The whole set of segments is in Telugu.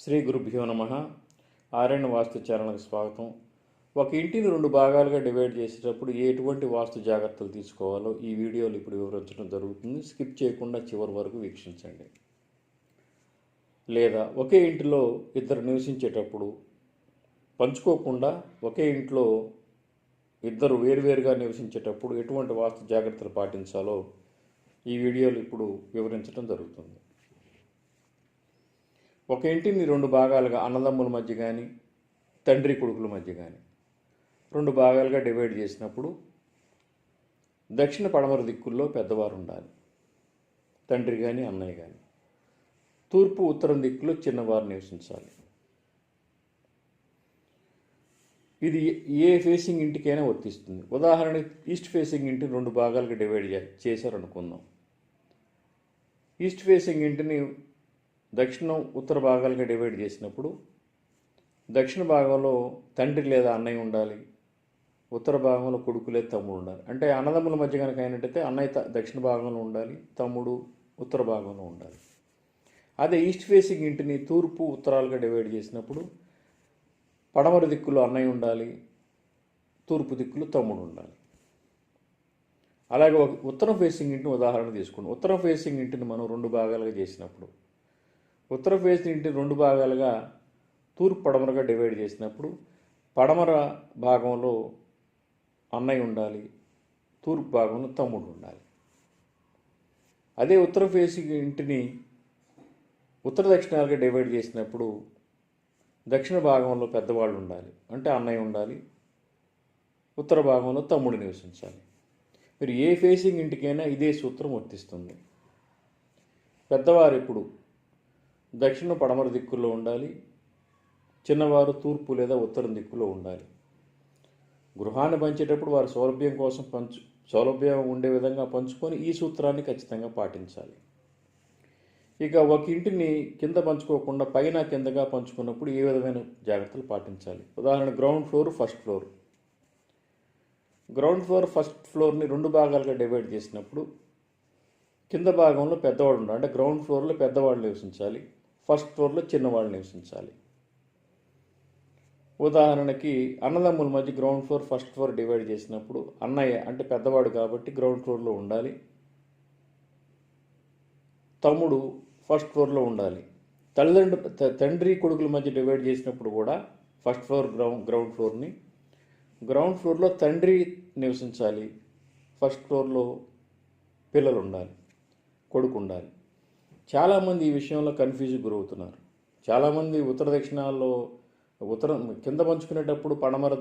శ్రీ గురుభ్యో నమ. ఆర్యన్ వాస్తు ఛానల్కి స్వాగతం. ఒక ఇంటిని రెండు భాగాలుగా డివైడ్ చేసేటప్పుడు ఎటువంటి వాస్తు జాగ్రత్తలు తీసుకోవాలో ఈ వీడియోలో ఇప్పుడు వివరించడం జరుగుతుంది. స్కిప్ చేయకుండా చివరి వరకు వీక్షించండి. లేదా ఒకే ఇంటిలో ఇద్దరు నివసించేటప్పుడు పంచుకోకుండా ఒకే ఇంట్లో ఇద్దరు వేరువేరుగా నివసించేటప్పుడు ఎటువంటి వాస్తు జాగ్రత్తలు పాటించాలో ఈ వీడియోలో ఇప్పుడు వివరించడం జరుగుతుంది. ఒక ఇంటిని రెండు భాగాలుగా అన్నదమ్ముల మధ్య కానీ తండ్రి కొడుకుల మధ్య కానీ రెండు భాగాలుగా డివైడ్ చేసినప్పుడు దక్షిణ పడమర దిక్కుల్లో పెద్దవారు ఉండాలి, తండ్రి కానీ అన్నయ్య కానీ. తూర్పు ఉత్తరం దిక్కులో చిన్నవారు నివసించాలి. ఇది ఏ ఫేసింగ్ ఇంటికైనా వర్తిస్తుంది. ఉదాహరణకి ఈస్ట్ ఫేసింగ్ ఇంటిని రెండు భాగాలుగా డివైడ్ చేశారనుకుందాం. ఈస్ట్ ఫేసింగ్ ఇంటిని దక్షిణం ఉత్తర భాగాలుగా డివైడ్ చేసినప్పుడు దక్షిణ భాగంలో తండ్రి లేదా అన్నయ్య ఉండాలి, ఉత్తర భాగంలో కొడుకు లేదా తమ్ముడు ఉండాలి. అంటే అన్నదమ్ముల మధ్య కనుక అయినట్టయితే అన్నయ్య దక్షిణ భాగంలో ఉండాలి, తమ్ముడు ఉత్తర భాగంలో ఉండాలి. అదే ఈస్ట్ ఫేసింగ్ ఇంటిని తూర్పు ఉత్తరాలుగా డివైడ్ చేసినప్పుడు పడమర దిక్కులో అన్నయ్య ఉండాలి, తూర్పు దిక్కులో తమ్ముడు ఉండాలి. అలాగే ఉత్తరం ఫేసింగ్ ఇంటిని ఉదాహరణ తీసుకోండి. ఉత్తరం ఫేసింగ్ ఇంటిని మనం రెండు భాగాలుగా చేసినప్పుడు ఉత్తర ఫేసింగ్ ఇంటిని రెండు భాగాలుగా తూర్పు పడమరగా డివైడ్ చేసినప్పుడు పడమర భాగంలో అన్నయ్య ఉండాలి, తూర్పు భాగంలో తమ్ముడు ఉండాలి. అదే ఉత్తర ఫేసింగ్ ఇంటిని ఉత్తర దక్షిణాలుగా డివైడ్ చేసినప్పుడు దక్షిణ భాగంలో పెద్దవాళ్ళు ఉండాలి, అంటే అన్నయ్య ఉండాలి, ఉత్తర భాగంలో తమ్ముడు నివసించాలి. మీరు ఏ ఫేసింగ్ ఇంటికైనా ఇదే సూత్రం వర్తిస్తుంది. పెద్దవారు ఇప్పుడు దక్షిణ పడమర దిక్కుల్లో ఉండాలి, చిన్నవారు తూర్పు లేదా ఉత్తరం దిక్కులో ఉండాలి. గృహాన్ని పంచేటప్పుడు వారి సౌలభ్యం కోసం సౌలభ్యం ఉండే విధంగా పంచుకొని ఈ సూత్రాన్ని ఖచ్చితంగా పాటించాలి. ఇక ఒక ఇంటిని కింద పంచుకోకుండా పైన కిందగా పంచుకున్నప్పుడు ఏ విధమైన జాగ్రత్తలు పాటించాలి. ఉదాహరణ ground floor, first floor. Ground floor, first ఫ్లోర్ని రెండు భాగాలుగా డివైడ్ చేసినప్పుడు కింద భాగంలో పెద్దవాడు ఉండాలి, అంటే గ్రౌండ్ ఫ్లోర్లో పెద్దవాళ్ళు నివసించాలి, ఫస్ట్ ఫ్లోర్లో చిన్నవాళ్ళు నివసించాలి. ఉదాహరణకి అన్నదమ్ముల మధ్య ground floor, first floor divide చేసినప్పుడు అన్నయ్య అంటే పెద్దవాడు కాబట్టి గ్రౌండ్ ఫ్లోర్లో ఉండాలి, తమ్ముడు ఫస్ట్ ఫ్లోర్లో ఉండాలి. తండ్రి కొడుకుల మధ్య డివైడ్ చేసినప్పుడు కూడా ఫస్ట్ ఫ్లోర్ గ్రౌండ్ ఫ్లోర్ని గ్రౌండ్ ఫ్లోర్లో తండ్రి నివసించాలి, ఫస్ట్ ఫ్లోర్లో పిల్లలు ఉండాలి, కొడుకు ఉండాలి. చాలామంది ఈ విషయంలో కన్ఫ్యూజ్కి గురవుతున్నారు. చాలామంది ఉత్తర దక్షిణాల్లో కింద పంచుకునేటప్పుడు పడమర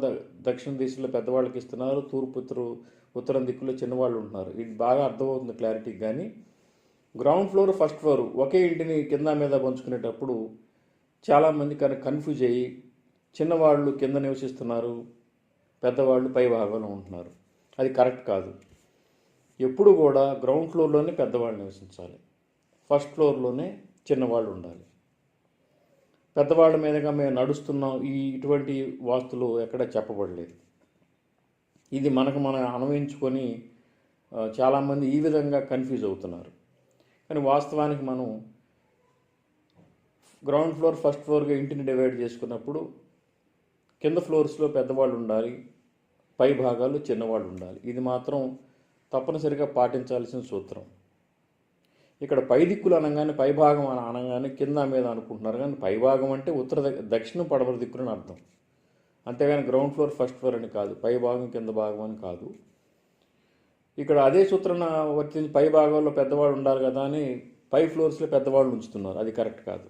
దక్షిణ దిశలో పెద్దవాళ్ళకి ఇస్తున్నారు, తూర్పు ఉత్తరం దిక్కులో చిన్నవాళ్ళు ఉంటున్నారు. ఇది బాగా అర్థమవుతుంది క్లారిటీకి. కానీ గ్రౌండ్ ఫ్లోర్, ఫస్ట్ ఫ్లోర్ ఒకే ఇంటిని కింద మీద పంచుకునేటప్పుడు చాలామంది కన్ఫ్యూజ్ అయ్యి చిన్నవాళ్ళు కింద నివసిస్తున్నారు, పెద్దవాళ్ళు పై భాగంలో ఉంటున్నారు. అది కరెక్ట్ కాదు. ఎప్పుడు కూడా గ్రౌండ్ ఫ్లోర్లోనే పెద్దవాళ్ళు నివసించాలి, ఫస్ట్ ఫ్లోర్లోనే చిన్నవాళ్ళు ఉండాలి. పెద్దవాళ్ళ మీదుగా మేము నడుస్తున్నాం ఇటువంటి వాస్తులు ఎక్కడ చెప్పబడలేదు. ఇది మనం అన్వయించుకొని చాలామంది ఈ విధంగా కన్ఫ్యూజ్ అవుతున్నారు. కానీ వాస్తవానికి మనం గ్రౌండ్ ఫ్లోర్, ఫస్ట్ ఫ్లోర్గా ఇంటిని డివైడ్ చేసుకున్నప్పుడు కింద ఫ్లోర్స్లో పెద్దవాళ్ళు ఉండాలి, పై భాగాల్లో చిన్నవాళ్ళు ఉండాలి. ఇది మాత్రం తప్పనిసరిగా పాటించాల్సిన సూత్రం. ఇక్కడ పై దిక్కులు అనగానే పై భాగం అనగానే కింద మీద అనుకుంటున్నారు, కానీ పై భాగం అంటే దక్షిణ పడమర దిక్కులని అర్థం. అంతేగాని గ్రౌండ్ ఫ్లోర్, ఫస్ట్ ఫ్లోర్ అని కాదు, పై భాగం కింద భాగం అని కాదు. ఇక్కడ అదే సూత్రాన్ని వర్తించి పై భాగంలో పెద్దవాళ్ళు ఉండాలి కదా అని పై ఫ్లోర్స్లో పెద్దవాళ్ళు ఉంచుతున్నారు. అది కరెక్ట్ కాదు.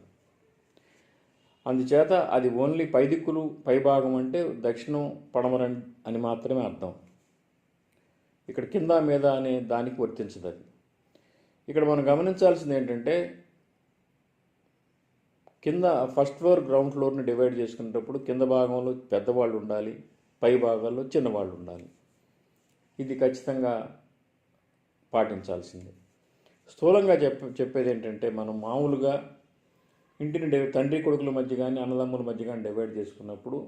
అందుచేత అది ఓన్లీ పై దిక్కులు పై భాగం అంటే దక్షిణం పడమర అని మాత్రమే అర్థం. ఇక్కడ కింద మీద అనే దానికి వర్తించదు అది. ఇక్కడ మనం గమనించాల్సింది ఏంటంటే కింద ఫస్ట్ ఫ్లోర్, గ్రౌండ్ ఫ్లోర్ని డివైడ్ చేసుకునేటప్పుడు కింద భాగంలో పెద్దవాళ్ళు ఉండాలి, పై భాగాల్లో చిన్నవాళ్ళు ఉండాలి. ఇది ఖచ్చితంగా పాటించాల్సిందే. స్థూలంగా చెప్పేది ఏంటంటే మనం మామూలుగా ఇంటిని తండ్రి కొడుకుల మధ్య కానీ అన్నదమ్ముల మధ్య కానీ డివైడ్ చేసుకున్నప్పుడు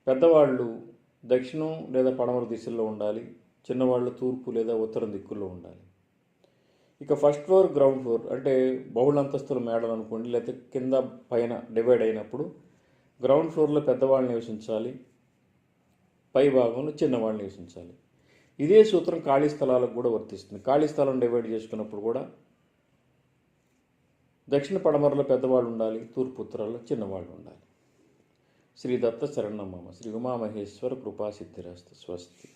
పెద్దవాళ్ళు దక్షిణం లేదా పడమర దిశల్లో ఉండాలి, చిన్నవాళ్ళు తూర్పు లేదా ఉత్తరం దిక్కుల్లో ఉండాలి. ఇక ఫస్ట్ ఫ్లోర్ గ్రౌండ్ ఫ్లోర్ అంటే బహుళ అంతస్తుల మేడలు అనుకోండి, లేకపోతే కింద పైన డివైడ్ అయినప్పుడు గ్రౌండ్ ఫ్లోర్లో పెద్దవాళ్ళు నివసించాలి, పై భాగంలో చిన్నవాళ్ళు నివసించాలి. ఇదే సూత్రం ఖాళీ స్థలాలకు కూడా వర్తిస్తుంది. ఖాళీ స్థలం డివైడ్ చేసుకున్నప్పుడు కూడా దక్షిణ పడమరలో పెద్దవాళ్ళు ఉండాలి, తూర్పు ఉత్తరాల్లో చిన్నవాళ్ళు ఉండాలి. శ్రీ దత్త శరణం మమ. శ్రీ ఉమామహేశ్వర కృపా సిద్ధిరస్తు. స్వస్తి.